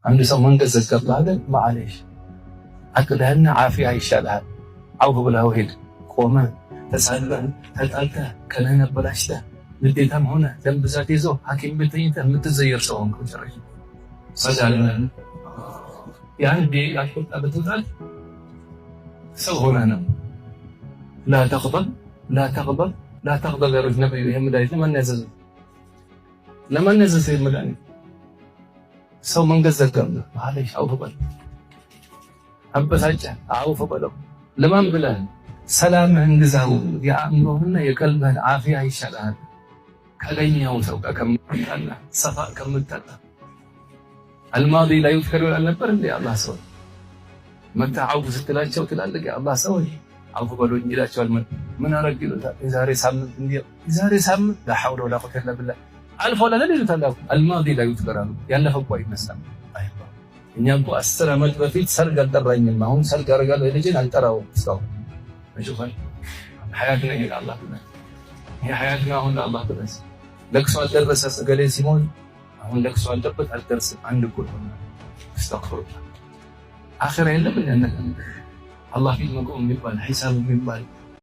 አንድ ሰው መንገድ ዘጋብህ ማለሽ አቅደህና ዓፊያ ይሻልሃል። አውፍ ብለኸው ሄድ። ቆመህ ተሳልበህ ተጣልተህ ቀንህን አበላሽተህ ንዴታም ሆነ ደም ብዛት ይዞ ሐኪም ቤት ተኝተህ የምትዘየር ሰው ሆንክ። ጨረሽ ሰላም ያን ደቂቃ አልቆጣ በተውታል ሰው ሆነ ነው። لا تغضب لا تغضب لا تغضب يا رجل نبي يهم مدانيት ለማን ያዘዘ መድኃኒት ሰው መንገድ ዘጋብህ ማለሽ አውፍ በል። አበሳጨህ አውፍ በለው። ለማን ብለህ ሰላምህን ግዛው። የአእምሮህና የቀልብህን ዓፊያ ይሻልሃል ከለኛው ሰው ጋር ከምትጣላ ሰፋ ከምትጣላ። አልማዲ ላይ ይፈሩ አልነበር እንዴ አላህ ሰው መታ አውፍ ስትላቸው ትላልቅ የአላህ ሰው አውፍ በሉኝ ይላቸዋል። ምን አረግ ይሉታል። የዛሬ ሳምንት እንዴ የዛሬ ሳምንት لا حول ولا قوة الا بالله አልፎ ለለ ይሉታል። አልማዲ ላይ ይፈራሉ። ያለፈው ቆይ ይመስላል። እኛ እኮ 10 ዓመት በፊት ሰርግ አልጠራኝም አሁን ሰርግ አደርጋለሁ ልጅን አልጠራውም እስካሁን መሽፋል ሐያትና ይላል ይሄ ሐያትና አሁን አላህ ድረስ ለቅሶ አልደረሰ ገሌ ሲሞት አሁን ለቅሶ አልደረሰ አልደረሰም አንድ እኮ ነው። አስተግፍሩላህ አኺራ የለም እንደ አላህ ፊት መቆም የሚባል ሒሳብ የሚባል